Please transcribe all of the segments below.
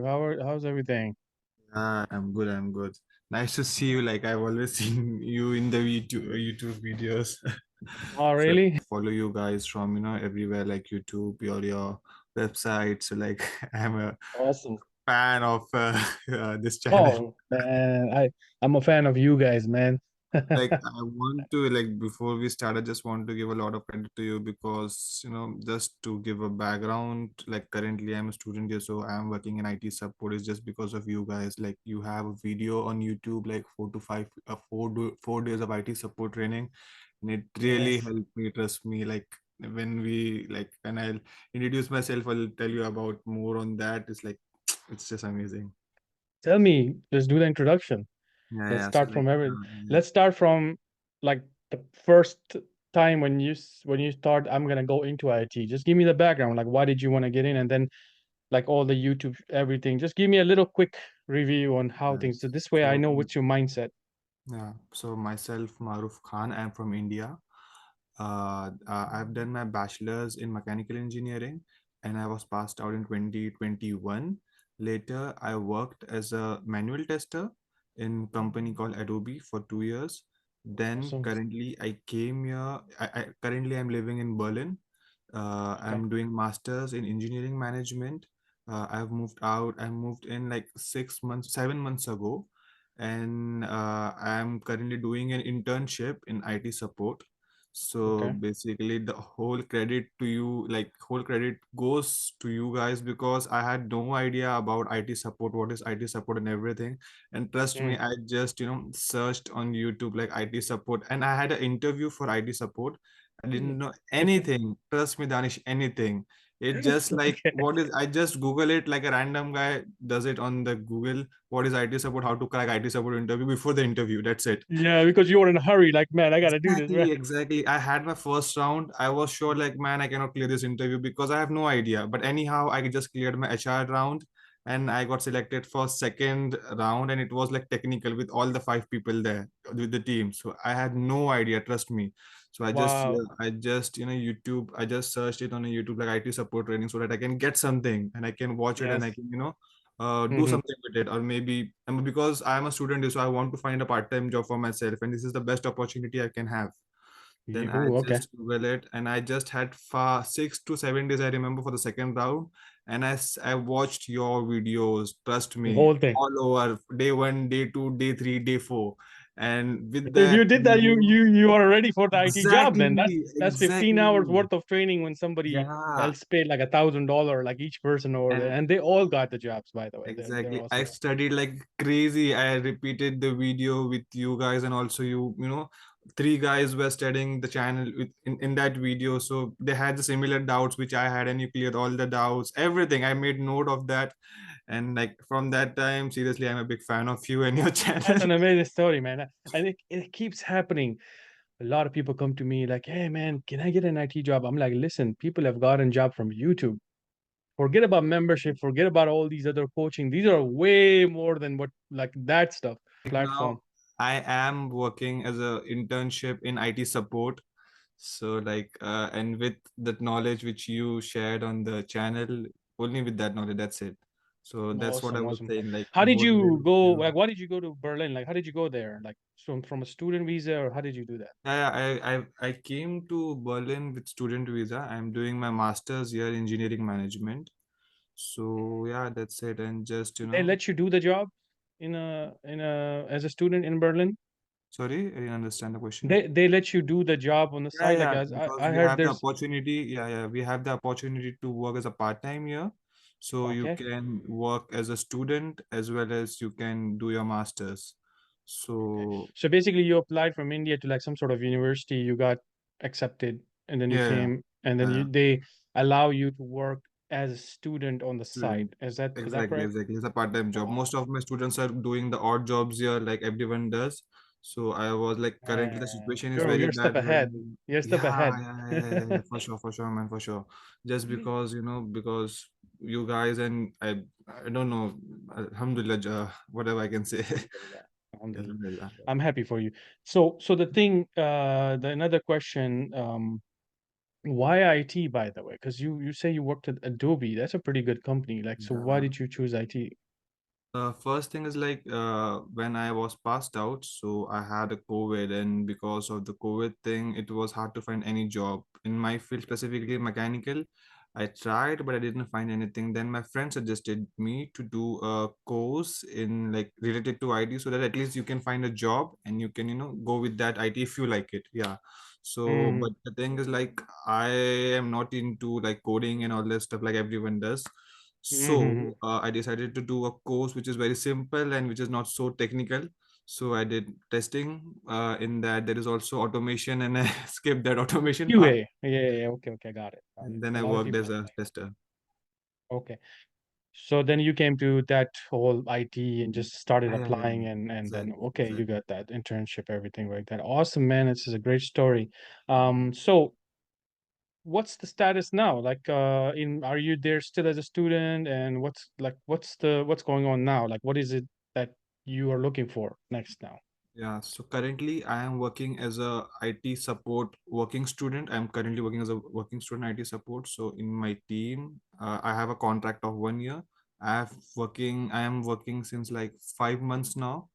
How's everything? I'm good. I'm good. Nice to see you. Like I've always seen you in the YouTube videos. Oh, So really? I follow you guys from everywhere, like YouTube, your website. So like I'm a Awesome. fan of this channel. Oh, man, I'm a fan of you guys, man. Like I want to like before we start, I just want to give a lot of credit to you because just to give a background, like currently I'm a student here, so I'm working in IT support. Is just because of you guys. Like you have a video on YouTube, like 4 to 5, 4 days of IT support training, and it really Yes. helped me. Trust me, like when I'll introduce myself, I'll tell you about more on that. It's like it's just amazing. Tell me, let's do the introduction. Yeah, Let's yeah. So start like, from every. yeah. Let's start from like the first time when you thought I'm gonna go into IT. Just give me the background. Like, why did you want to get in? And then like all the YouTube, everything. Just give me a little quick review on how Right. things. So this way I So know what's your mindset. yeah, so myself, Maruf Khan, I'm from India. I've done my bachelor's in mechanical engineering and I was passed out in 2021. Later, I worked as a manual tester in company called Adobe for 2 years. Then Awesome. currently I came here. Currently I'm living in Berlin. Okay. I'm doing masters in engineering management. I've moved out. I moved in like 6 months, 7 months ago, and I'm currently doing an internship in IT support. So Okay. basically, the whole credit to you, like whole credit goes to you guys because I had no idea about IT support, what is IT support and everything. And trust me, Mm. I just searched on YouTube like IT support, and I had an interview for IT support. I didn't know anything. Trust me, Danish, anything. It just like Okay. what is I just Google it like a random guy does it on the Google. What is IT support? How to crack IT support interview before the interview. That's it. Yeah, because you were in a hurry, like, man, I gotta do this, right? Exactly, exactly. I had my first round. I was sure, like, man, I cannot clear this interview because I have no idea. But anyhow, I just cleared my HR round and I got selected for second round. And it was like technical with all the 5 people there with the team. So I had no idea, trust me. So Wow. I just, YouTube, I just searched it on a YouTube like IT support training so that I can get something and I can watch it and I Yes. can, do Hmm. something with it, or maybe because I'm a student, so I want to find a part-time job for myself, and this is the best opportunity I can have. Then I You okay. just Google it, and I just had far 6 to 7 days. I remember for the second round, and I watched your videos. Trust The me, whole thing. all over day one, day two, day three, day four, and with If that, you did that, you are ready for the IT job. Then exactly, that's 15 hours exactly, worth of training when somebody yeah. else paid like $1,000 like each person over there, And and they all got the jobs. By the way, they're exactly. I awesome. studied like crazy. I repeated the video with you guys, and also three guys were studying the channel in that video. So they had the similar doubts which I had, and you cleared all the doubts, everything. I made note of that. And like from that time, seriously, I'm a big fan of you and your That's channel. an amazing story, man. And it keeps happening. A lot of people come to me like, "Hey, man, can I get an IT job?" I'm like, "Listen, people have gotten job from YouTube. Forget about membership, forget about all these other coaching. These are way more than what like that stuff Right platform." now, I am working as a internship in IT support. So and with that knowledge which you shared on the channel, only with that knowledge, that's it. So that's what I Awesome, was awesome. saying, like How did more you than go? you. Like, why did you go to Berlin? Like, how did you go there? Like, from a student visa, or how did you do that? Yeah, I came to Berlin with student visa. I'm doing my master's here in engineering management. So yeah, that's it. And just They let you do the job in a as a student in Berlin. sorry, I didn't understand the question. They let you do the job on the Yeah, side. Like, yeah, as because I we heard, have the there's opportunity. Yeah, yeah, we have the opportunity to work as a part-time here. So you okay. can work as a student as well as you can do your master's. Okay. So So basically, you applied from India to like some sort of university, you got accepted, and then you yeah, yeah, came, and then yeah. they allow you to work as a student on the Student. side. Is that Exactly, correct? exactly. It's a part-time job. Wow. Most of my students are doing the odd jobs here, like everyone does. So I was like, currently the situation is You're very you're a bad step where, ahead. You're a step yeah, ahead. yeah, for sure, man, for sure. Just because, because you guys and I don't know, Alhamdulillah, whatever I can say. Alhamdulillah. Alhamdulillah. Alhamdulillah. I'm happy for you. So the thing, the another question, Why IT, by the way? Because you say you worked at Adobe. That's a pretty good company. Like, so why Yeah. did you choose IT? First thing is like when I was passed out, so I had a COVID, and because of the COVID thing, it was hard to find any job in my field, specifically mechanical. I tried, but I didn't find anything. Then my friend suggested me to do a course in like related to IT, so that at least you can find a job and you can go with that IT if you like it. Yeah. So, Mm-hmm. but the thing is like I am not into like coding and all that stuff like everyone does. Mm-hmm. So I decided to do a course which is very simple and which is not so technical. So I did testing. In that there is also automation, and I skipped that automation part. QA. Yeah, yeah, yeah. Okay, okay, got it. Got it. And then A I lot of worked people as are a like, tester. okay. So then you came to that whole IT and just started Yeah. applying and then Exactly, okay, you exactly. got that internship, everything like that. Awesome, man. This is a great story. So what's the status now? Like in are you there still as a student and what's going on now? Like what is it that you are looking for next now? Yeah, so currently I am working as a IT support working student. I'm currently working as a working student IT support. So in my team, I have a contract of 1 year. I am working since like 5 months now.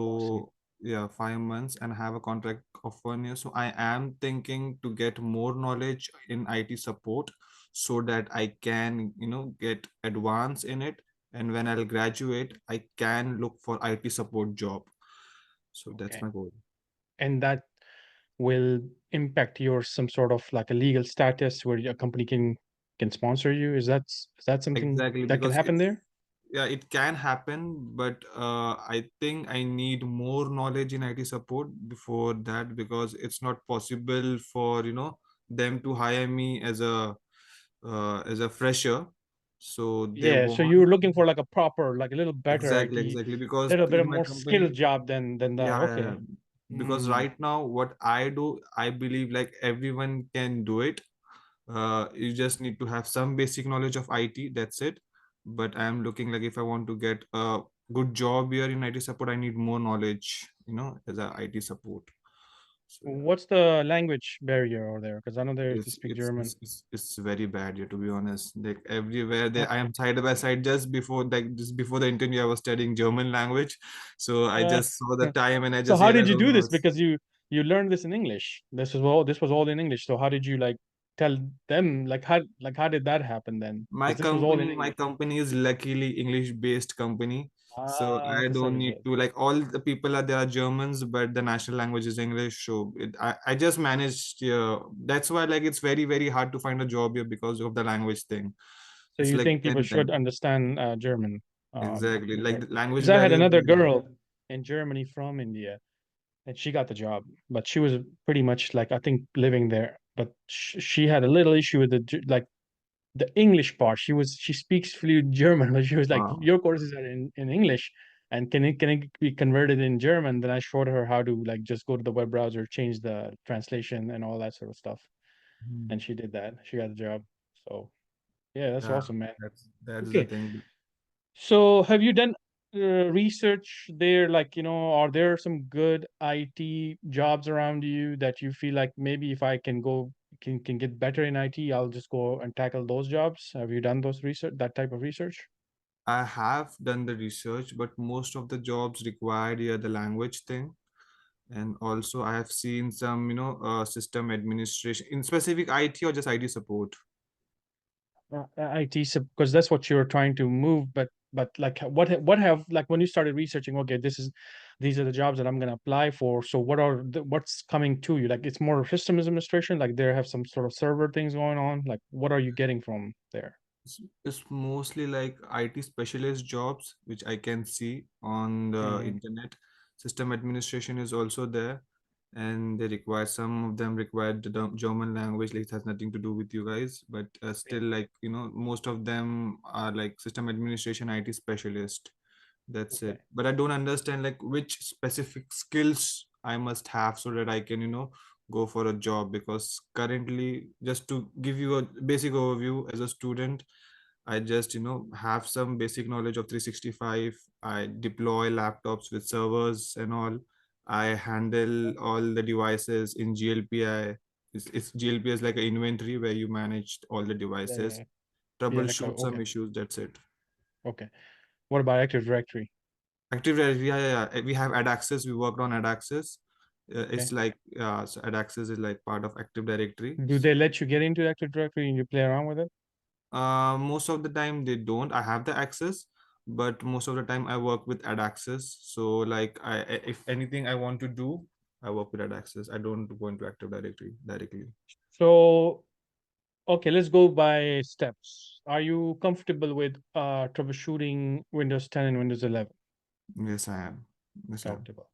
Awesome. So yeah, 5 months and I have a contract of 1 year. So I am thinking to get more knowledge in IT support so that I can, get advance in it. And when I'll graduate, I can look for IT support job. So that's Okay. my goal. And that will impact your some sort of like a legal status where your company can sponsor you. Is that something Exactly, that can because happen there? yeah, it can happen, but I think I need more knowledge in IT support before that, because it's not possible for them to hire me as a fresher. So they Yeah, so want you're looking for like a proper, like a little better exactly, IT, exactly, because little bit of in my more skilled company. job than that. Yeah, yeah, Okay. yeah. Because Mm. right now what I do, I believe like everyone can do it. You just need to have some basic knowledge of IT, that's it. But I'm looking like if I want to get a good job here in IT support, I need more knowledge, as a IT support. So yeah, What's the language barrier over there? Because I know there if you it's speak it's German. it's it's, it's very bad here, to be honest. Like everywhere there, I Okay. am side by side. Just before the interview, I was studying German language, so I Uh, just saw the time and I so just how did realized, you oh do no, this? it's Because you learned this in English. This was all in English. So how did you like tell them how did that happen then? my Because this was all in company my English. company is luckily English based company, so Ah, I okay, so don't it's need good. to like all the people are there are Germans, but the national language is English. So I just managed. That's why like it's very very hard to find a job here because of the language thing. So It's you like think people 10 should times. understand German? Exactly, like Okay. the language Because I had barrier is another very high. girl in Germany from India, and she got the job, but she was pretty much like I think living there. But she had a little issue with like the English part. She speaks fluent German, but she was like, Wow. "Your courses are in English, and can it be converted in German?" Then I showed her how to like just go to the web browser, change the translation, and all that sort of stuff, Hmm. and she did that. She got the job. So yeah, that's Yeah, awesome, man. that's the Okay, thing. so have you done research there? Like, are there some good IT jobs around you that you feel like maybe if I can go can get better in IT, I'll just go and tackle those jobs? Have you done those research, that type of research? I have done the research, but most of the jobs required here the language thing. And also I have seen some system administration in specific IT or just IT support. IT, because that's what you're trying to move, but like what have like when you started researching, okay, these are the jobs that I'm gonna apply for. So what's coming to you? Like it's more systems administration, like they have some sort of server things going on. Like what are you getting from there? It's mostly like IT specialist jobs which I can see on the Hmm. internet. System administration is also there, and they require some of them require the German language, like it has nothing to do with you guys, but Yeah. still like most of them are like system administration IT specialist. That's Okay. it. But I don't understand like which specific skills I must have so that I can, go for a job. Because currently, just to give you a basic overview, as a student, I just, have some basic knowledge of 365. I deploy laptops with servers and all. I handle all the devices in GLPI. It's GLP is like an inventory where you manage all the Yeah, devices, yeah, yeah, like troubleshoot some okay, issues. That's it. okay. What about Active Directory? Active Directory, yeah, yeah, yeah. We have AdAccess. We worked on AdAccess. Okay. It's like so AdAccess is like part of Active Directory. Do they let you get into Active Directory and you play around with it? Most of the time they don't. I have the access, but most of the time I work with AdAccess. So like if anything I want to do, I work with AdAccess. I don't go into Active Directory directly. So, okay, let's go by steps. Are you comfortable with troubleshooting Windows 10 and Windows 11? Yes, I am. Yes, I am. Talked about.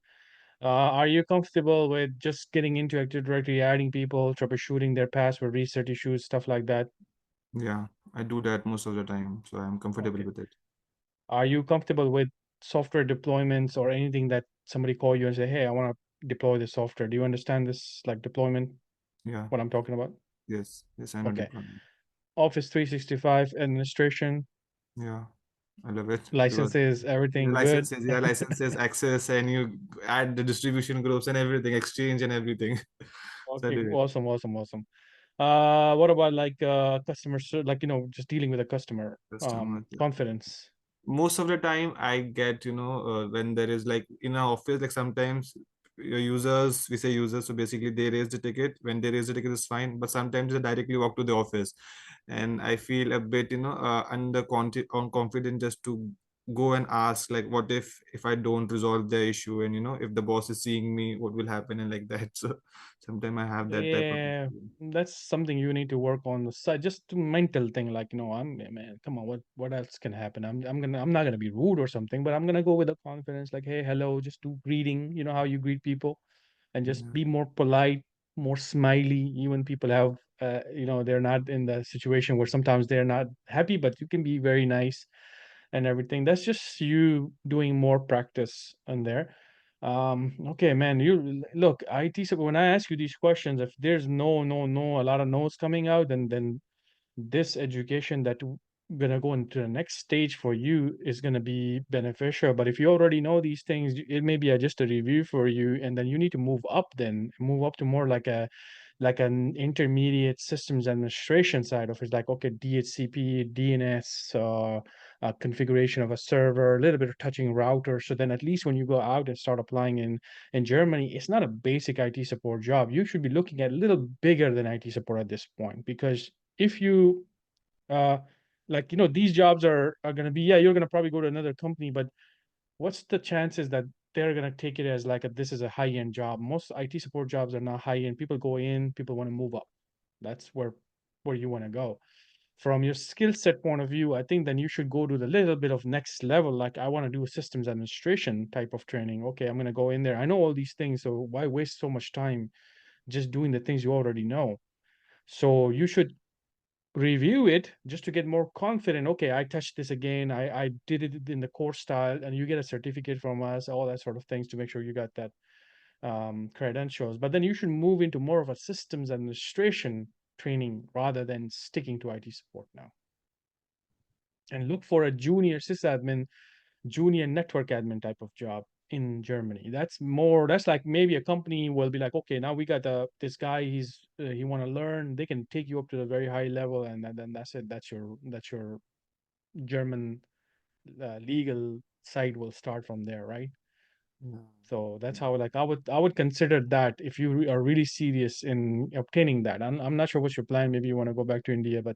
Are you comfortable with just getting into Active Directory, adding people, troubleshooting their password reset issues, stuff like that? Yeah, I do that most of the time, so I'm comfortable Okay. with it. Are you comfortable with software deployments or anything that somebody call you and say, "Hey, I want to deploy this software." Do you understand this like deployment, Yeah, what I'm talking about? yes, yes, I know Okay. deployment. Office 365 administration, Yeah, I love it because licenses, the everything good. licenses, yeah, licenses, access, and you add the distribution groups and everything, exchange and everything. So I Okay, do it. awesome, awesome, awesome. What about like like just dealing with a customer, Customer. confidence. Most of the time I get, when there is like in our office, like sometimes your users, we say users, so basically they raise the ticket. When they raise the ticket is fine, but sometimes they directly walk to the office, and I feel a bit, under on confident just to go and ask, like, what if I don't resolve the issue, and if the boss is seeing me, what will happen, and like that. So sometimes I have that type of Yeah, issue. that's something you need to work on the side. Just a mental thing, like, man, come on, what else can happen? I'm not gonna be rude or something, but I'm gonna go with a confidence, like, hey, hello, just do greeting, you know how you greet people, and just Yeah. be more polite, more smiley. Even people have, they're not in the situation where sometimes they're not happy, but you can be very nice and everything. That's just you doing more practice in there. Okay, man, you look, IT, so when I ask you these questions, if there's no, a lot of no's coming out, then this education that gonna go into the next stage for you is gonna be beneficial. But if you already know these things, it may be just a review for you, and then you need to move up, then move up to more like an intermediate systems administration side of it, like okay, DHCP, DNS, configuration of a server, a little bit of touching router. So then at least when you go out and start applying in Germany, it's not a basic IT support job. You should be looking at a little bigger than IT support at this point, because if you uh these jobs are going to be, yeah, you're going to probably go to another company, but what's the chances that they're going to take it as like this is a high end job? Most IT support jobs are not high end. People go in, people want to move up. That's where you want to go. From your skill set point of view, I think then you should go to the little bit of next level. Like, I want to do a systems administration type of training. Okay, I'm going to go in there. I know all these things, so why waste so much time just doing the things you already know? So you should review it just to get more confident. Okay, I touched this again. I did it in the course style, and you get a certificate from us, all that sort of things to make sure you got that credentials. But then you should move into more of a systems administration training rather than sticking to IT support now. And look for a junior sysadmin, junior network admin type of job in Germany. That's like maybe a company will be like, okay, now we got this guy, he want to learn. They can take you up to the very high level, and then that's it. That's your German legal side will start from there, right? Yeah. So that's how, like, I would consider that if you are really serious in obtaining that. I'm not sure what's your plan. Maybe you want to go back to India, but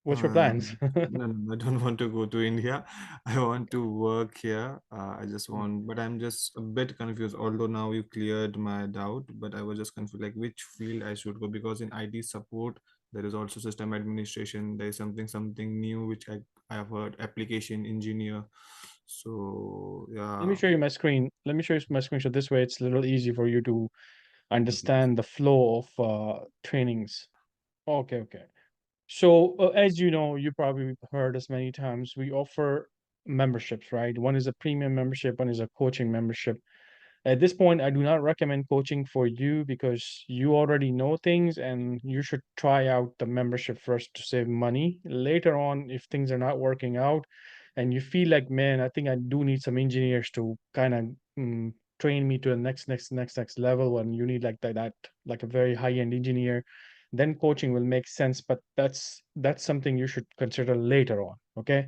what's your plans? No, no, I don't want to go to India. I want to work here. I just want, but I'm just a bit confused. Although now you cleared my doubt, but I was just confused, like which field I should go, because in IT support there is also system administration. There is something new which I have heard, application engineer. So Let me yeah. show you my screen. Let me show you my screen. So this way it's a little easy for you to understand the flow of trainings. Okay, okay. So as you know, you probably heard us many times, we offer memberships, right? One is a premium membership, one is a coaching membership. At this point, I do not recommend coaching for you because you already know things, and you should try out the membership first to save money. Later on, if things are not working out and you feel like, man, I think I do need some engineers to kind of train me to the next level when you need like that like a very high-end engineer, then coaching will make sense. But that's something you should consider later on. Okay.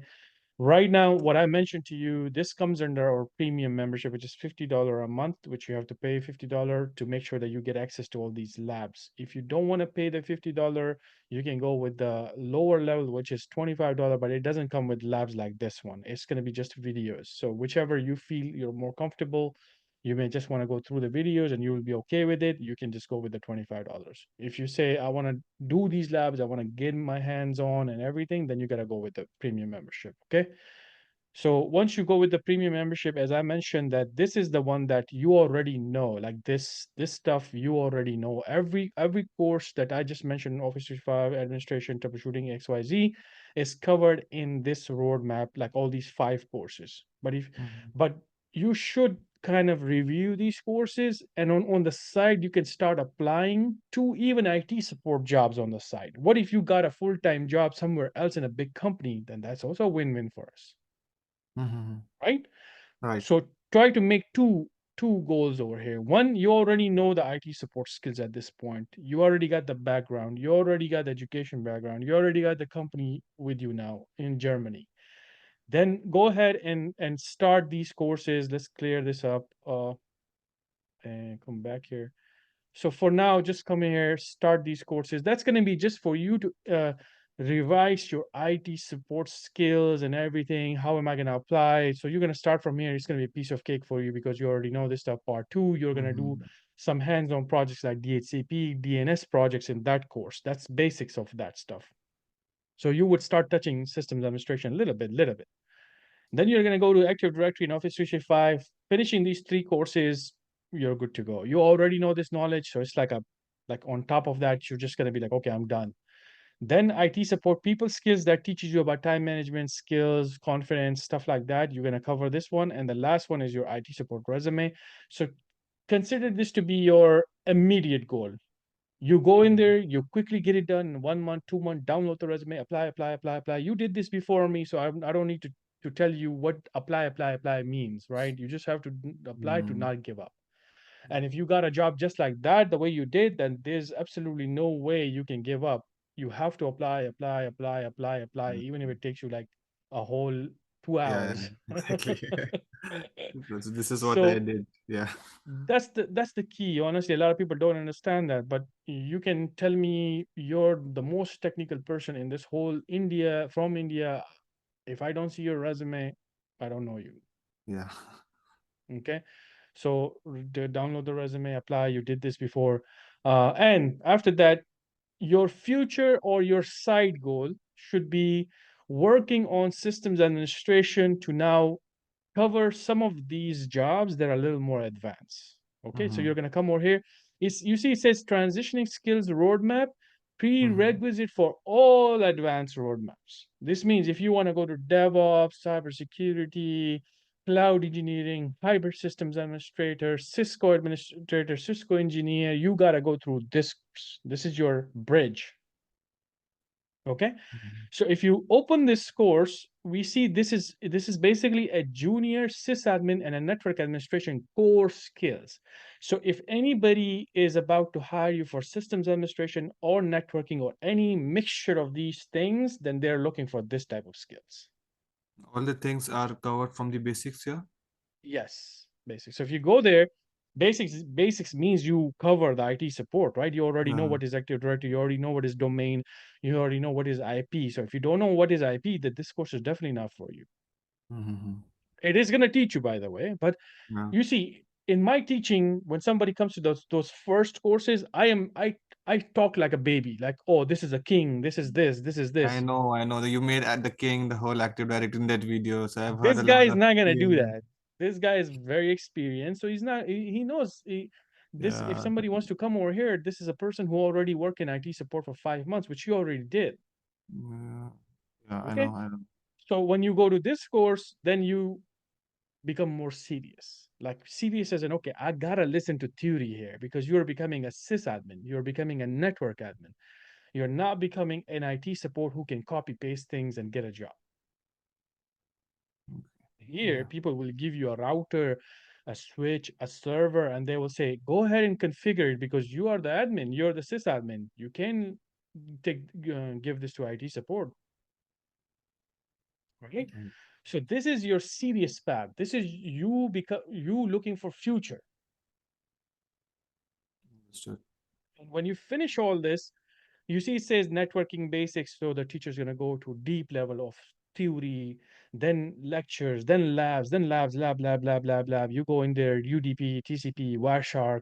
Right now, what I mentioned to you, this comes under our premium membership, which is $50 a month, which you have to pay $50 to make sure that you get access to all these labs. If you don't want to pay the $50, you can go with the lower level, which is $25, but it doesn't come with labs like this one. It's going to be just videos. So whichever you feel you're more comfortable, you may just want to go through the videos and you will be okay with it. You can just go with the $25. If you say, I want to do these labs, I want to get my hands on and everything, then you got to go with the premium membership. Okay. So once you go with the premium membership, as I mentioned, that this is the one that you already know, like this stuff you already know. Every course that I just mentioned, Office 365, administration, troubleshooting, XYZ, is covered in this roadmap, like all these 5 courses. Mhm. But you should kind of review these courses, and on the side you can start applying to even IT support jobs on the side. What if you got a full-time job somewhere else in a big company? Then that's also a win-win for us, Mhm. right? Right. So try to make two goals over here. One, you already know the IT support skills at this point. You already got the background. You already got the education background. You already got the company with you now in Germany. Then go ahead and start these courses. Let's clear this up. And come back here. So for now, just come here, start these courses. That's going to be just for you to revise your IT support skills and everything. How am I going to apply? So you're going to start from here. It's going to be a piece of cake for you because you already know this stuff. Part two, you're going to do Mhm. some hands-on projects like DHCP, DNS projects in that course. That's basics of that stuff. So you would start touching systems administration a little bit. Then you're going to go to Active Directory and Office 365. Finishing these 3 courses, you're good to go. You already know this knowledge, so it's like on top of that, you're just going to be like, okay, I'm done. Then IT support people skills that teaches you about time management skills, confidence, stuff like that. You're going to cover this one, and the last one is your IT support resume. So consider this to be your immediate goal. You go in there, you quickly get it done in 1 month, 2 month, download the resume, apply. You did this before me, so I don't need to tell you what apply means, right? You just have to apply to Mhm. not give up. And if you got a job just like that, the way you did, then there's absolutely no way you can give up. You have to apply, even if it takes you like a whole two Yeah, hours. exactly. This is what I So did. Yeah. that's the key. Honestly, a lot of people don't understand that. But you can tell me you're the most technical person in this whole India, from India. If I don't see your resume, I don't know you. Yeah. Okay. So download the resume, apply. You did this before. And after that, your future or your side goal should be working on systems administration to now cover some of these jobs that are a little more advanced. Okay, so you're Mhm. going to come over here. You see, it says transitioning skills roadmap, Mhm. prerequisite for all advanced roadmaps. This means if you want to go to DevOps, cybersecurity, cloud engineering, hybrid systems administrator, Cisco administrator, Cisco engineer, you got to go through this. This is your bridge. Okay. Mhm. So if you open this course, we see this is basically a junior sysadmin and a network administration core skills. So if anybody is about to hire you for systems administration or networking or any mixture of these things, then they're looking for this type of skills. All the things are covered from the basics here. Yes, basics. So if you go there, basics means you cover the IT support, right? You already know Yeah. what is Active Directory, you already know what is domain, you already know what is IP. So if you don't know what is IP, then this course is definitely not for you. Mhm. It is going to teach you, by the way, but Yeah. you see, in my teaching, when somebody comes to those first courses, I talk like a baby, like, oh, this is a king, this is this. I know that you made at the king the whole active directory in that video. So I've heard This a guy lot is of not gonna do yeah, that. This guy is very experienced, so he's not. He knows this. If yeah, somebody wants to come over here, this is a person who already worked in IT support for 5 months, which you already did. yeah, yeah, Okay, I know. so when you go to this course, then you become more serious. Like serious as in, okay, I gotta listen to theory here because you're becoming a sysadmin, you're becoming a network admin. You're not becoming an IT support who can copy paste things and get a job. Here, Yeah. people will give you a router, a switch, a server, and they will say, go ahead and configure it because you are the admin, you're the sysadmin. You can take give this to IT support, right? Mm, So this is your serious path. This is you because you looking for future. understood. And when you finish all this, you see it says networking basics, so the teacher's going to go to deep level of theory, then lectures, then labs, lab. You go in there, UDP, TCP, Wireshark,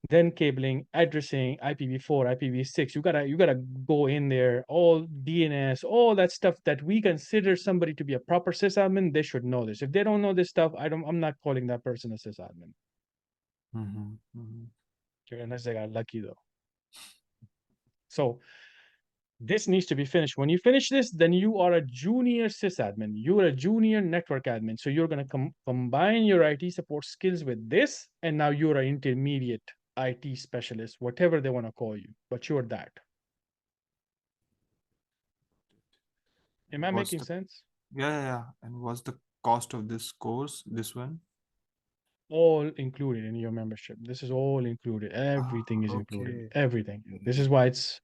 then cabling, addressing, IPv4, IPv6. You gotta go in there, all DNS, all that stuff that we consider somebody to be a proper sysadmin. They should know this. If they don't know this stuff, I'm not calling that person a sysadmin. Mm-hmm. Mm-hmm. Okay, unless they got lucky though. So this needs to be finished. When you finish this, then you are a junior sysadmin. You're a junior network admin. So you're going to combine your IT support skills with this, and now you're an intermediate IT specialist, whatever they want to call you. But you're that. Am I What's making the sense? Yeah, yeah, yeah. And what's the cost of this course? This one? All included in your membership. This is all included. Ah, Everything is included. okay. Everything. This is Okay. why it's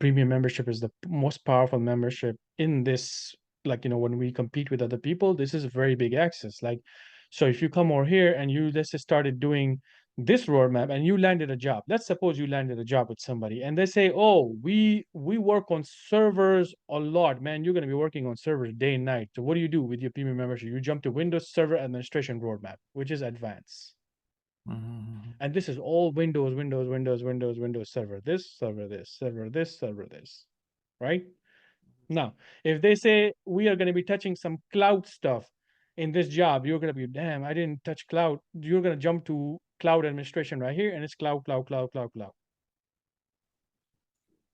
premium membership is the most powerful membership in this. Like, when we compete with other people, this is a very big access. Like, so if you come over here and you let's just started doing this roadmap and you landed a job, let's suppose you landed a job with somebody and they say, oh, we work on servers a lot, man, you're going to be working on servers day and night. So what do you do with your premium membership? You jump to Windows Server Administration roadmap, which is advanced. Mm-hmm. And this is all Windows server this, server this, server this, server this, right? Now, if they say we are going to be touching some cloud stuff in this job, you're going to be, damn, I didn't touch cloud. You're going to jump to cloud administration right here, and it's cloud, cloud, cloud, cloud, cloud.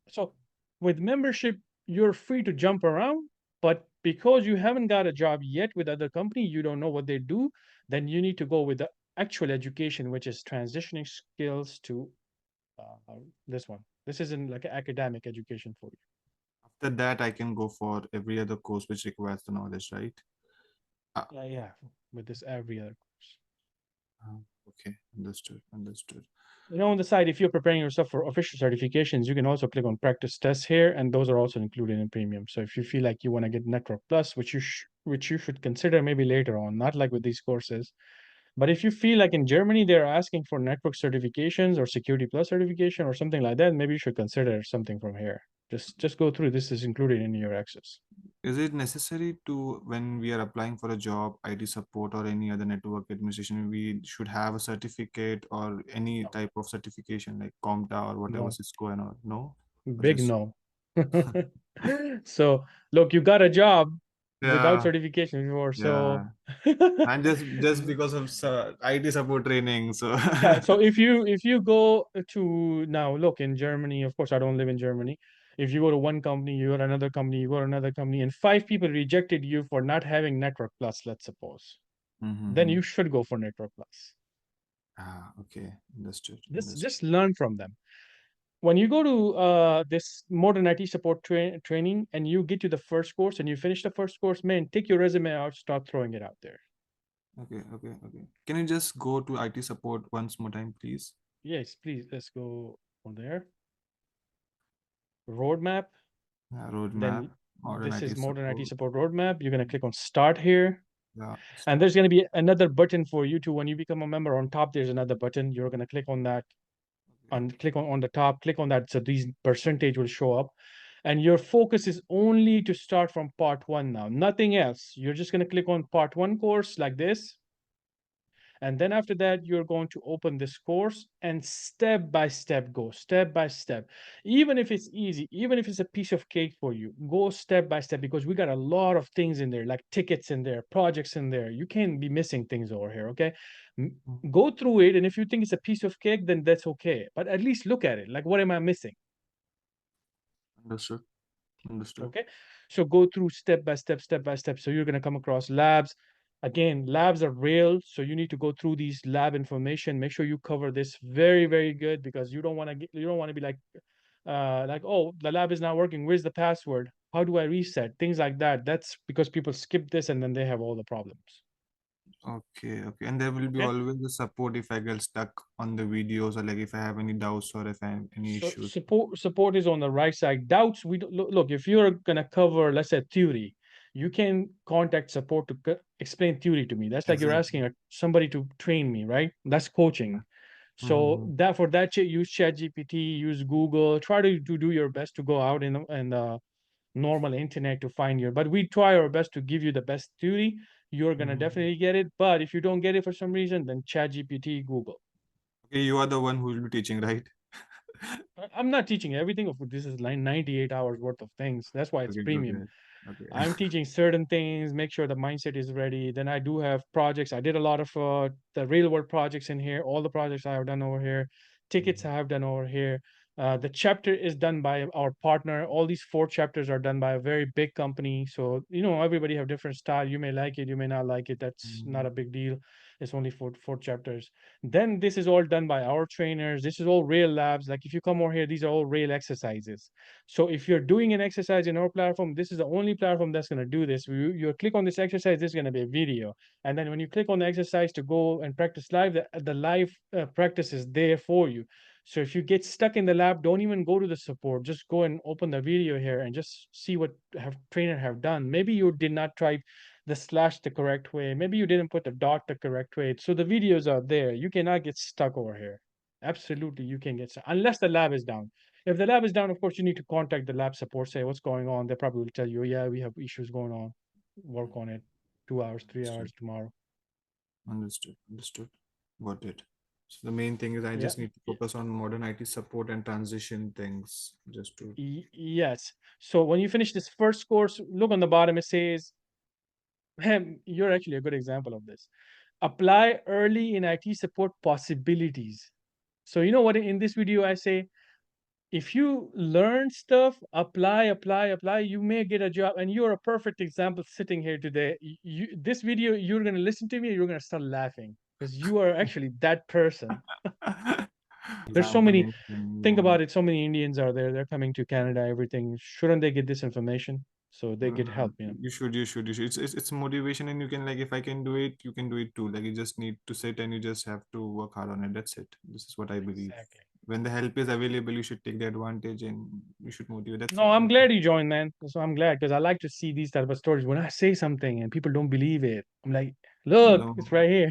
So with membership, you're free to jump around, but because you haven't got a job yet with other company, you don't know what they do, then you need to go with the actual education, which is transitioning skills to this one. This isn't like an academic education for you. After that, I can go for every other course which requires the knowledge, right? Ah, Yeah, with this every other course. ah, okay, understood, understood. On the side, if you're preparing yourself for official certifications, you can also click on practice tests here, and those are also included in premium. So if you feel like you want to get Network Plus, which you should consider maybe later on, not like with these courses, but if you feel like in Germany they're asking for network certifications or Security Plus certification or something like that, maybe you should consider something from here. Just go through. This is included in your access. Is it necessary to, when we are applying for a job, IT support or any other network administration, we should have a certificate or any No, type of certification like CompTIA or whatever no, Cisco and all? No? Or big just, no. So look, you got a job without yeah, certification before, so yeah. And just because of IT support training. So, yeah, so if you go to now look in Germany, of course I don't live in Germany. If you go to one company, you go to another company, you go to another company, and five people rejected you for not having Network Plus, let's suppose, then mm-hmm. you should go for Network Plus. Ah, okay, understood, Just understood. learn from them. When you go to this modern IT support training and you get to the first course and you finish the first course, man, take your resume out, start throwing it out there. Okay, okay, okay. Can you just go to IT support once more time, please? Yes, please, let's go on there. Roadmap. Roadmap, Then modern this IT is modern IT support. support roadmap. You're going to click on start here. Yeah, And start. there's going to be another button for you to, when you become a member on top, there's another button. You're going to click on that Okay. and click on the top, click on that. So these percentage will show up. And your focus is only to start from part one now, nothing else. You're just going to click on part one course like this. And then after that, you're going to open this course and step by step go, step by step. Even if it's easy, even if it's a piece of cake for you, go step by step because we got a lot of things in there, like tickets in there, projects in there. You can't be missing things over here, okay? Mm, Go through it. And if you think it's a piece of cake, then that's okay. But at least look at it. Like, what am I missing? understood, understood. Okay, so go through step by step, step by step. So you're going to come across labs. Again, labs are real, so you need to go through these lab information. Make sure you cover this very, very good because you don't want to be like, oh, the lab is not working, where's the password, how do I reset, things like that. That's because people skip this and then they have all the problems. Okay, okay. And there will be Okay. always the support if I get stuck on the videos, or like if I have any doubts or if I have any So issues. support is on the right side. Doubts, we don't, look, if you're gonna cover, let's say, theory, you can contact support to explain theory to me. That's like you're Exactly. asking somebody to train me, right? That's coaching. So Mm-hmm. that for that, use ChatGPT, use Google, try to do your best to go out in the normal internet to find your. But we try our best to give you the best theory. You're gonna Mm-hmm. definitely get it. But if you don't get it for some reason, then ChatGPT, Google. Okay, you are the one who will be teaching, right? I'm not teaching everything. Of this is like 98 hours worth of things. That's why it's Okay, premium. okay, okay. I'm teaching certain things, make sure the mindset is ready. Then I do have projects. I did a lot of the real world projects in here. All the projects I have done over here, tickets I have done over here. The chapter is done by our partner. All these 4 chapters are done by a very big company. So, everybody have different style. You may like it, you may not like it. That's not Mhm. a big deal. It's only four chapters. Then this is all done by our trainers. This is all real labs. Like if you come over here, these are all real exercises. So if you're doing an exercise in our platform, this is the only platform that's going to do this. You click on this exercise, this is going to be a video. And then when you click on the exercise to go and practice live, the live practice is there for you. So if you get stuck in the lab, don't even go to the support. Just go and open the video here and just see what have trainer have done. Maybe you did not type the slash the correct way. Maybe you didn't put the dot the correct way. So the videos are there. You cannot get stuck over here. Absolutely, you can get stuck unless the lab is down. If the lab is down, of course, you need to contact the lab support, say what's going on. They probably will tell you, yeah, we have issues going on. Work on it. 2 hours, 3 hours Understood. tomorrow. Understood. Understood. Got it. So the main thing is I Yeah. just need to focus on modern IT support and transition things just to. Yes. So when you finish this first course, look on the bottom, it says, you're actually a good example of this. Apply early in IT support possibilities. So you know what in this video I say, if you learn stuff, apply, you may get a job. And you're a perfect example sitting here today. This video, you're going to listen to me, you're going to start laughing because you are actually that person. There's so Example many, means when you think want. about it, so many Indians are there. They're coming to Canada, everything. Shouldn't they get this information so they get Uh, help? you should. It's motivation, and you can, like, if I can do it, you can do it too. Like, you just need to sit and you just have to work hard on it. That's it. This is what I believe. Exactly. When the help is available, you should take the advantage and you should motivate. That's No, it. I'm glad you joined, man. So I'm glad because I like to see these type of stories. When I say something and people don't believe it, I'm like, look, No, it's right here.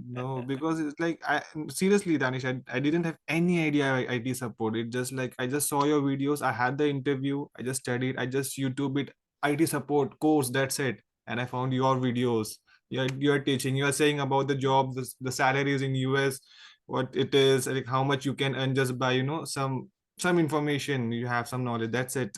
no, because it's like, I seriously, Danish, I didn't have any idea IT support. It just like I just saw your videos. I had the interview. I just studied. I just YouTube it, IT support course. That's it. And I found your videos. You're teaching. You are saying about the job, the salaries in US, what it is, like how much you can earn just by some information. You have some knowledge. That's it.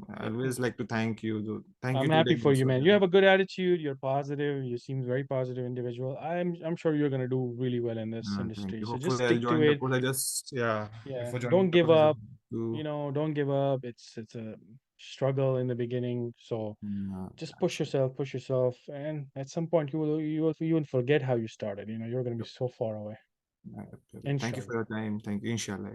I Yeah. always like to thank you. Thank you I'm to happy like for you, also. man. You have a good attitude. You're positive. You seem very positive individual. I'm sure you're gonna do really well in this Thank industry. you. So just Hopefully, I'll stick to join the it. course. I just, yeah, Yeah. before joining Don't the give course, I just up. do. Don't give up. It's a struggle in the beginning. So just push yourself, and at some point you will forget how you started. You're gonna be Yep. so far away. Yep. Thank you for Inshallah. your time. Thank you. Inshallah.